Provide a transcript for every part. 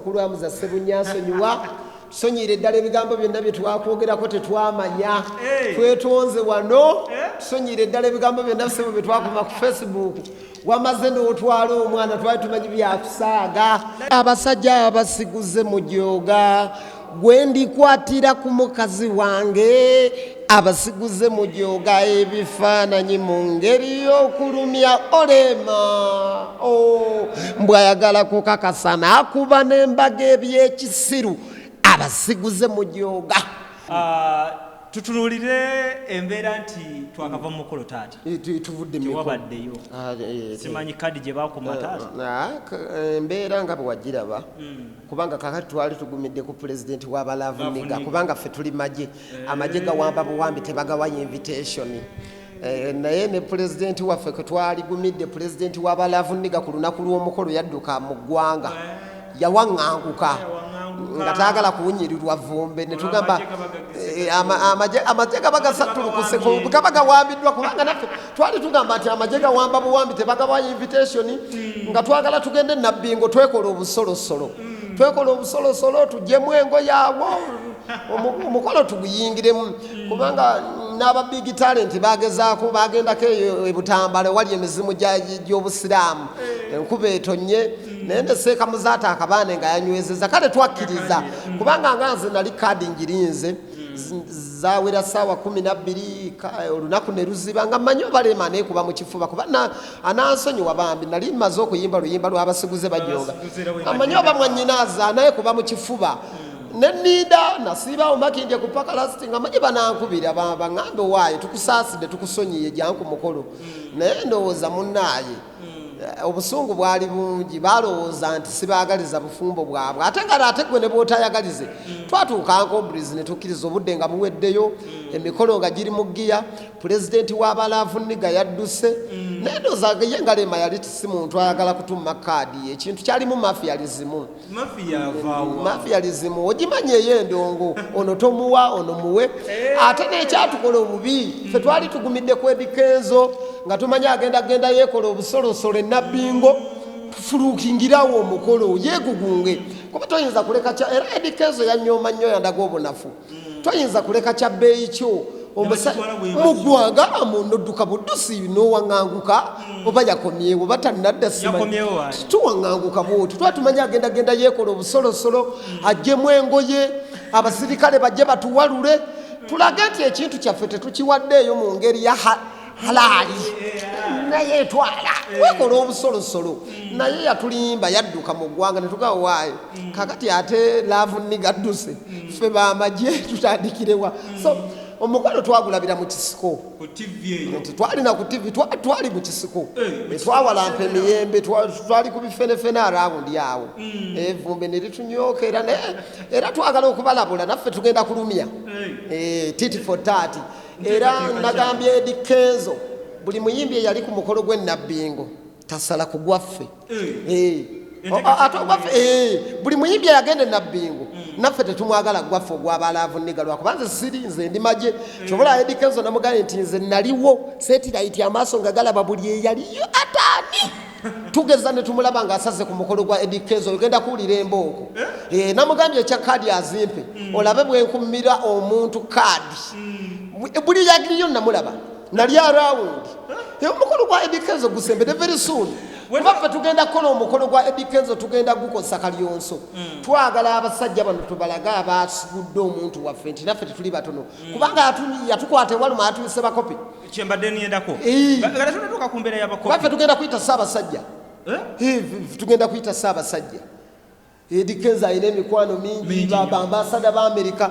Kulwamuza Sebunyaaso nyuwa tusonyire ddala ebigambo byonna bye twakwogerako tetwamanya twetonze wano tusonyire ddala ebigambo byonna bisebo bye twakuma ku Facebook wamaze n'otwala omwana twali tumanyi byakusaaga abasajja abasiguze mu jooga gwe ndikwatira ku mukazi wange abasiguze mu jooga ebifaananyi mu ngeri y'okulumya olema mbwayagala kukakasana akuba n'embaga ebyekisiru abasiguze mu jooga tutunulire embeera nti twakava mu mukolo taata tewabaddeyo simanyi kadi gye bakoma taata embeera nga bwe wagiraba kubanga kakati twali tugumidde ku pulezidenti w'abalavuniga kubanga ffe tuli magye amagye gawamba buwambi tebagawa invitation naye ne pulezidenti waffe kwe twaligumidde pulezidenti w'abalavuniga ku lunaku lw'omukolo yadduka mu ggwanga yawaŋŋanguka nga taagala kuwunyirirwa vumbe ne tugamba amagye gaba gasatulukuse gaba gawambiddwa kubanga naffe twali tugamba nti amagye gawamba buwambi tebagawa invitation nga twagala tugende nabbingo twekola obusolosolo tuggyemu engo yaawo omukolo tuguyingiremu kubanga n'aba big talent bagezaako bagendako eyo ebutambala wali emizimu gy'obusiraamu enkuba etonye naye ne seeka muzaata akabaane nga yanywezeza kale twakkiriza kubanga nga nze nali kaadi ngirinze zawera ssaawa 12 olunaku ne luziba nga mmanyi obalema neekuba mu kifuba kuba anansonyiwa bambi nali mmaze okuyimba luyimba lw'abasiguze bajooga amanyi oba mwannyinaaza naye kuba mu kifuba nenida nasibawo makindye ku pakalasiti nga manye banankubira baŋŋambe waayo tukusaasidde tukusonyiye janku mukolo naye ndowooza munnaaye obusungu bwali bungi balowooza nti sibaagaliza bufumbo bwabwe ate nga ate gwe ne bw'otayagalize twatuukanko obulizi ne tukkiriza obudde nga buweddeyo emikolo nga giri mu giya pulezidenti w'abalavuniga yadduse naye ndowooza ye nga Rema yali si muntu ayagala kutumma kaadi ekintu kyalimu mafiyalizimu ogimanye ey'endongo ono tomuwa ono muwe ate n'ekyatukola obubi ffe twali tugumidde ku Eddy Kenzo nga tumanye agenda yeekola obusolosolo enabbingo tufulukingirawo omukolo yeegugunge kuba toyinza kuleka kya era Eddy Kenzo yanyooma nnyo yandaga obunafu toyinza kuleka kya bbeeyi kyo muggwanga nodduka buddusi n'owaŋŋanguka oba yakomyewo oba tannadda simanyi tuwaŋŋanguka bwoti twali tumanye agenda yeekola obusolosolo aggyemu engoye abasirikale bajje batuwalule tulage nti ekintu kyaffe tetukiwaddeeyo mu ngeri ya halaali naye twala wekola obusolosolo naye yatulimba yadduka mu ggwanga ne tugawa waayo kakati ate lavuniga dduse ffe bamagye tutandikirewa so omukolo twagulabira mu kisiko nti twalina ku TV twali mu kisiko twawalampa emiyembe twali ku bifenefene arawundi awo evumbe ne litunyokera era twagala okubalabula naffe tugenda kulumya titi for tati era nagambye Eddy Kenzo buli muyimbi eyali ku mukolo gw'ennabbingo tasala ku gwaffe buli muyimbi eyagenda enabbingo naffe tetumwagala gwaffe ogw'abalavuniga lwakuba nze siri nze ndi magye kyobola Eddy Kenzo namugambye nti nze naliwo setiraiti amaaso nga galaba buli eyaliyo ataani tugeza ne tumulaba ng'asaze ku mukolo gwa Eddy Kenzo ogenda kuwulira embooko namugambye ekya kaadi azimpe olabe bwenkumira omuntu kaadi buli yagiriyo namulaba nali arawundi omukolo gwa Eddy Kenzo gusembere very soon kuba ffe tugenda kukola omukolo gwa Eddy Kenzo tugenda gukosa kalyonso twagala abasajja bano tubalaga abasigudde omuntu waffe nti naffe tetuli batono kubanga yatukwata ewaluma yatuyise bakopi kyembadde niyendako tunatuuka ku mbeera y'abakopi baffe tugenda kuyita Ssaabasajja tugenda kuyita Ssaabasajja Eddy Kenzo alina emikwano mingi bambasada ba Amerika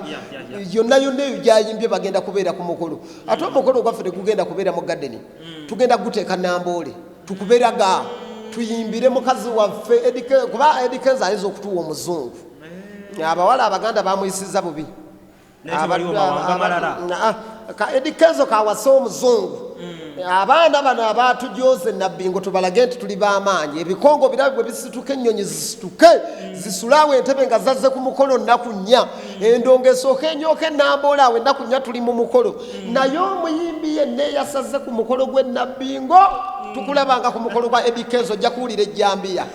yonna eyo gyayimbye bagenda kubeera ku mukolo ate omukolo gwaffe tegugenda kubeera mu gadeni tugenda guteeka Namboole tukuberaga tuyimbire mukazi waffe kuba Eddy Kenzo ayinza okutuwa omuzungu abawala abaganda bamuyisiza bubi Eddy Kenzo kawasa omuzungu abaana bano abatujooze nabbingo tubalage nti tuli b'amaanyi ebikongo birabe bwe bisituke ennyonyi zisituke zisulaawo entebe nga zazze ku mukolo nnaku nnya endongo esooka enyooka Namboole awo ennaku nnya tuli mu mukolo naye omuyimbi yenna eyasaze ku mukolo gw'ennabbingo tukulabanga ku mukolo gwa Eddy Kenzo ojja kuwulira ejjambiya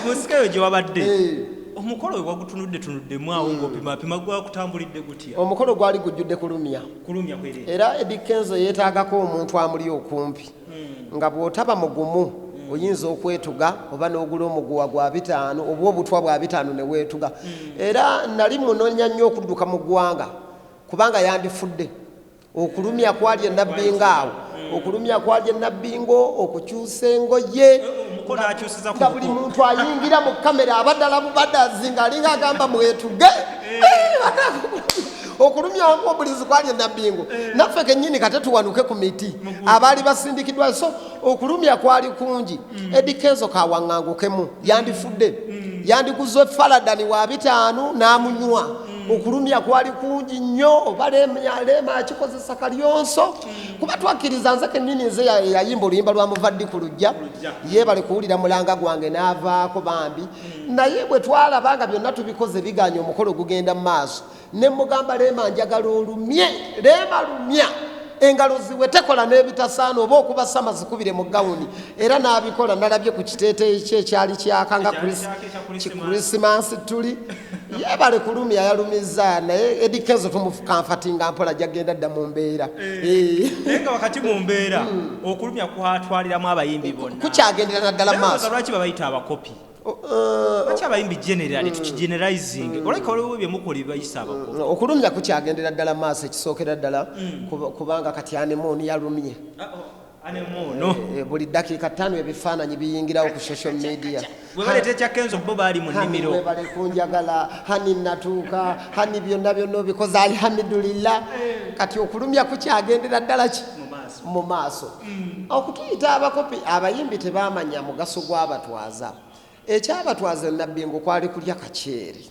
musikayo gye wabadde omukolo we wagutunudde mwawo ng'opimapima gwakutambulidde gutya? Omukolo gwali gujjudde kulumya kweri era Eddy Kenzo yeetaagako omuntu amuli okumpi nga bw'otaba mugumu oyinza okwetuga oba n'ogula omuguwa gwa 5 oba obutwa bwa 5 ne weetuga era nali munoonya nnyo okudduka mu ggwanga kubanga yandifudde okulumya kwali enabbingaawo okulumya kwali enabbingo okukyusa engoye nga buli muntu ayingira mu kamera abaddala mubadazi ng'alinga agamba mwetuge okulumya obulizi kwali enabbingo naffe kennyini kate tuwanuke ku miti abaali basindikiddwa so okulumya kwali kungi Eddy Kenzo kawaŋŋangukemu yandifudde yandiguze faladani wa 5 n'amunywa okulumya kwali kungi nnyo oba Rema akikozesa kalyonso kuba twakkiriza nze kennyini nze yayimba oluyimba lwa muvaddi ku lujja yeebale kuwulira mulanga gwange n'avaako bambi naye bwe twalabanga byonna tubikoze biganya omukolo gugenda mu maaso ne mugamba Rema njagala olumye Rema lumya engalo ziwe tekola n'ebitasaana oba okuba sama zikubire mu gawuni era n'abikola nalabye ku kiteeteeyi kye ekyali kyakanga Krismasi tuli yeebale kulumya yalumizza naye Eddy Kenzo tumukamfatinga mpola jagenda dda mu mbeera naye nga wakati mu mbeera okulumya kwatwaliramu abayimbi bonna kukyagendera naddala mu maaso lwaki babayita abakopi lwaki abayimbi generali tukigeneralizing olabika waliwo byemukola bayisa abakopi okulumya kukyagendera ddala mu maaso ekisookera ddala kubanga kati anemooni yalumye buli dakiika 5 ebifaananyi biyingirawo ku social media bwe baleeta ekya Kenzo bo baali mu nnimiro bale kunjagala hani natuuka hani byonna obikoze alhamdulillah kati okulumya kukyagendera ddala ki mu maaso okutuyita abakopi abayimbi tebaamanya mugaso gw'abatwaza ekyabatwaza enabbingo kwali kulya kaceere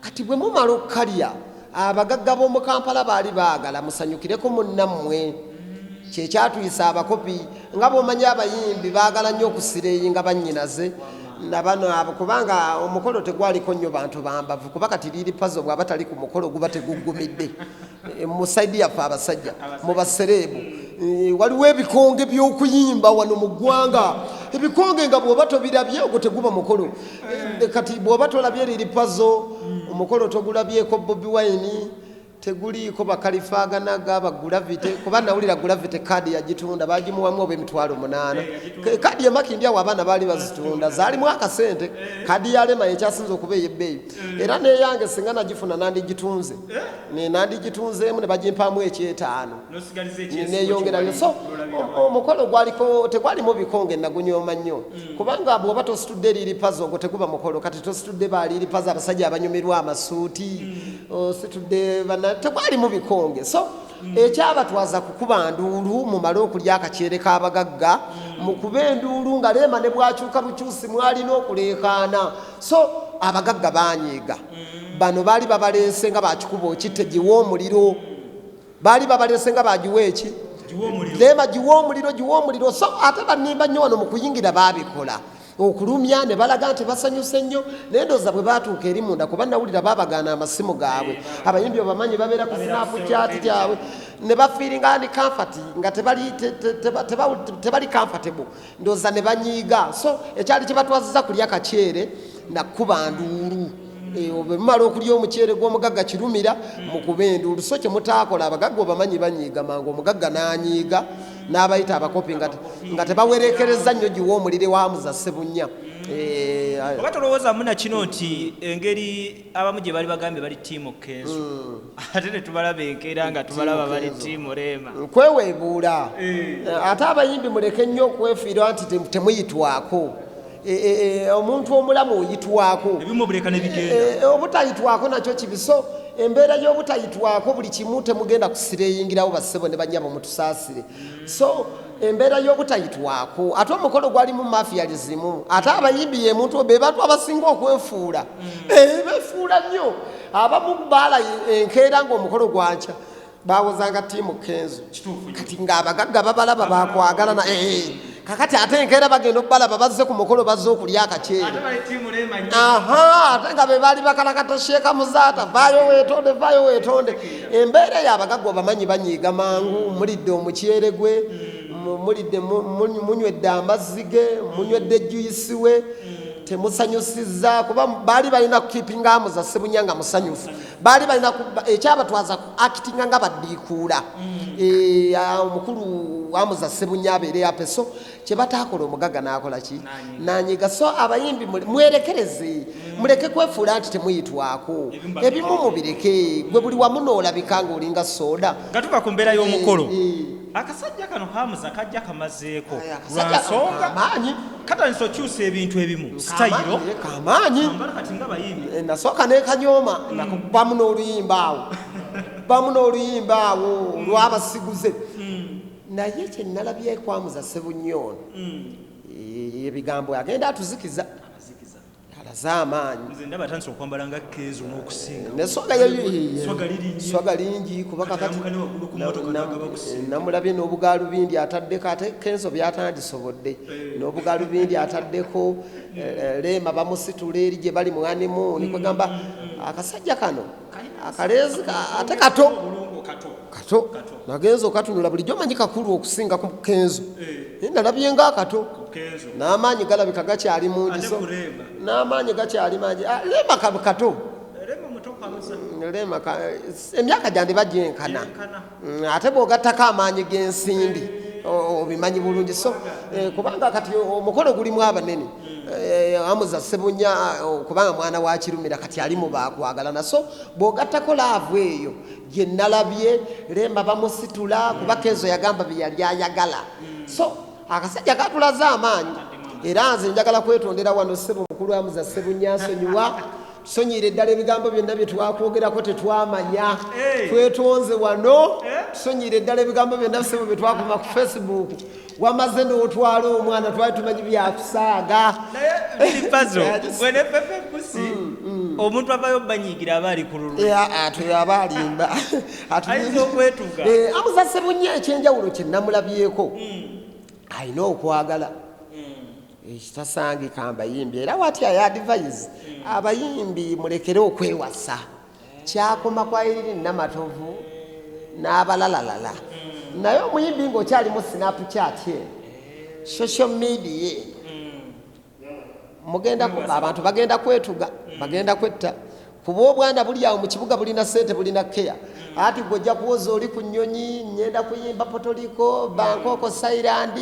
kati bwe mumala okukalya abagagga b'omu Kampala baali baagala musanyukireko munnammwe kyekyatuyisa abakopi nga bw'omanyi abayimbi baagala nnyo okusireeyinga bannyinaze nabano kubanga omukolo tegwaliko nnyo bantu bambavu kuba kati Lil Pazo bw'aba tali ku mukolo guba teguggumidde mu saidi yaffe abasajja mu basereebu waliwo ebikonge by'okuyimba wano mu ggwanga ebikonge nga bw'oba tobirabye ogwo teguba mukolo kati bw'oba tolabye Lil Pazo omukolo togulabyeko Bobi Wine teguliiko bakalifaaganaga bagulavite kuba nawulira gulavite kaadi yagitunda bagimuwamu oba emitwalo 8 kaadi emakindi awo abaana baali bazitunda zaalimu akasente kaadi ya Rema ekyasinza okuba ey'ebbeeyi era neyange singa nagifuna nandigitunze nandigitunzeemu ne bagimpaamu ekyetaano neyongerayo so omukolo gwaliko tegwalimu bikonge nagunyooma nnyo kubanga bw'oba tositudde Lil Pazo ogwo teguba mukolo kati tositudde ba Lil Pazo abasajja abanyumirwa amasuuti ositudde tegwali mu bikonge so ekyabatwaza kukuba nduulu mumale okulya akaceere k'abagagga mukuba enduulu nga Rema ne bwakyuka bukyusi mwalina okuleekaana so abagagga banyiiga bano baali babaleese nga bakikuba okitte giwa omuliro baali babaleese nga bagiwa eki Rema giwa omuliro so ate banimba nnyo wano mu kuyingira baabikola okulumya ne balaga nti basanyuse nnyo naye ndowooza bwe baatuuka eri munda kuba nawulira baabagaana amasimu gaabwe abayimbi bamanyi babeera ku sinaapu kyati kyabwe ne bafiiringa ni comfort nga tebali comfortable ndowooza ne banyiiga so ekyali kibatwaziza kulya kaceere nakuba nduulu bwe mumala okulya omuceere gw'omugagga kirumira mukuba enduulu so kyemutaakola abagagga obamanyi banyiiga mangu omugagga n'anyiiga n'abayita abakopi nga tebawerekereza nnyo giwa omuliro wamuza Ssebunya oba tolowooza muna kino nti engeri abamu gye bali bagambye bali ttiimu Kenzo ate ne tubalaba enkeera nga tubalaba bali ttiimu Rema nkweweebuula ate abayimbi muleke nnyo okwefiirwa nti temuyitwako omuntu omulamu oyitwako ebimu buleka ne bigenda obutayitwako nakyo kibiso embeera y'obutayitwako buli kimu temugenda kusireeyingirawo bassebo ne banyabo mutusaasire so embeera y'obutayitwako ate omukolo gwalimu mafializimu ate abayimbi ye muntu be bantu abasinga okwefuula befuula nnyo abamu baala enkeera ng'omukolo gwankya bawozanga ttiimu Kenzo kati ng'abagagga babalaba bakwagalana kakati ate enkeera bagenda okubalaba bazze ku mukolo bazze okulya akaceere ate nga be baali bakalakata sheeka muzaata vaayo weetonde embeera eyo abagagga obamanyi banyiiga mangu mulidde omuceere gwe munywedde amazzi ge munywedde juyisi we temusanyusizza kuba baali balina kukipinga amuza Ssebunya nga musanyufu baali balina ekyabatwaza ku actinga nga baddiikuula omukulu amuza Ssebunya abeere apeso kye bataakola omugaga n'akola ki nanyiga so abayimbi mwerekereze muleke kwefuula nti temuyitwako ebimu mubireke gwe buli wamu n'olabika ng'olinga soda nga tuva ku mbeera y'omukolo akasajja kano Hamuza kajja kamazeeko lwansonga amaanyi katandisa okyusa ebintu ebimu sitayiro kamaanyi kati nga bayimbi nasooka nekanyooma bamu n'oluyimba awo olw'abasiguze naye kye nalabyeku Hamuza Ssebunya ono ebigambo agenda atuzikiza alaze amaanyi nze ndaba atandisa okwambala nga Kenzo n'okusinga neswaga lingi kuba kakati namulabye n'obugaalubindi ataddeko ate Kenzo byatandisobodde n'obugaalubindi ataddeko Rema bamusitula eri gye bali mu honeymoon kwegamba akasajja kano akaleezi ate kato nagenza okatunula bulijjo manyi kakulu okusinga ku Kenzo nalabye nga akato n'amaanyi galabika gakyali mungi so n'amaanyi gakyali mangi Rema kato Rema emyaka gyandi bagyenkana ate bw'ogattako amaanyi g'ensindi obimanyi bulungi so kubanga kati omukolo gulimu abanene Hamuza Ssebunya kubanga mwana wa Kirumira kati ali mu bakwagalana so bw'ogattako laavu eyo gye nalabye Rema bamusitula kuba Kenzo yagamba bye yali ayagala so akasajja katulaze amaanyi era nze njagala kwetondera wano ssebo mukulu Hamuza Ssebunya nsonyiwa tusonyiire ddala ebigambo byonna bye twakwogerako tetwamanya twetonze wano tusonyiire ddala ebigambo byonna ssebo bye twakuma ku Facebook wamaze n'otwala omwana twali tumanyi byakusaaga Lil Pazo wene pepe pusi omuntu avayo banyigira abali ku lulu aba alimba ayinza okwetuga Hamuza Ssebunya ekyenjawulo kye namulabyeko alina okwagala ekitasangika mbayimbi era wati ayadvise abayimbi mulekere okwewasa kyakoma kwa Iriri Namatovu n'abalalalala naye omuyimbi ng'okyalimu Snapchat social media abantu bagenda kwetuga bagenda kwetta kuba obwanda buli awo mu kibuga bulina ssente bulina keya ati gwojja kuwoza oli ku nnyonyi ngenda kuyimba Potoliko Bangkok Thailand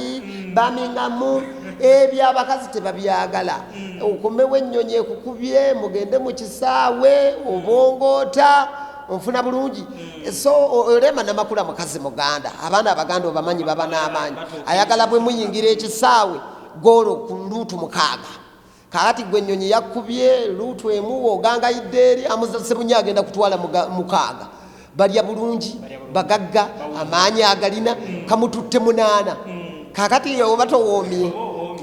Birmingham ebyo abakazi tebabyagala okumewo ennyonyi ekukubye mugende mu kisaawe obongoota onfuna bulungi so Rema Namakula mukazi muganda abaana abaganda obamanyi baba n'amaanyi ayagala bwe muyingira ekisaawe golo ku luutu 6 kakati gwe ennyonyi yakubye luutu emu ogangayidde eri Hamuza Ssebunya agenda kutwala 6 balya bulungi bagagga amaanyi agalina kamututte 8 kakati oba towoomye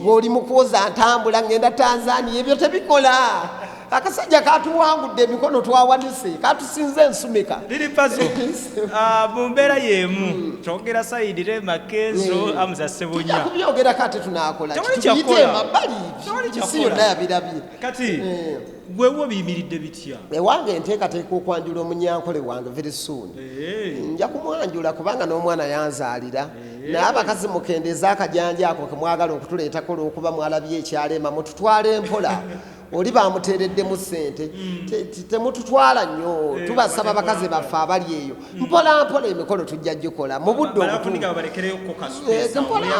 ng'oli mu kwoza ntambula ngenda Tanzania ebyo tebikola akasajja katuwangudde emikono twawanise katusinze ensumika Lil Pazo mu mbeera y'emu twogera sayidi Rema Kenzo Hamuza Ssebunya kubyogera kati tunaakola tuyite mabbali isi yonna yabirabye kati gwewo biyimiridde bitya ewange nteekateeka okwanjula omunyankole wange very soon nja kumwanjula kubanga n'omwana yanzaalira naye abakazi mukendeeza akajanja ako kemwagala okutuleetako olw'okuba mwalabye ekyalema mututwale mpola oli bamuteereddemu ssente temututwala nnyo tubasaba bakazi baffe abali eyo mpola mpola emikolo tujja gikola mu budde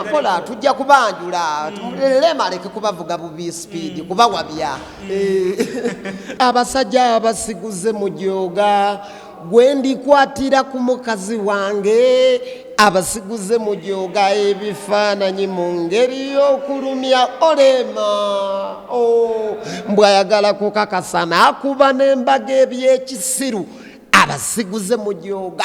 mpola tujja kubanjula Rema aleke kubavuga bubi speed kubawabya abasajja abasiguze mu jooga gwe ndikwatira ku mukazi wange abasiguze mu jooga ebifaananyi mu ngeri y'okulumya Rema mbwayagala kukakasa n'akuba n'embaga eby'ekisiru abasiguze mu jooga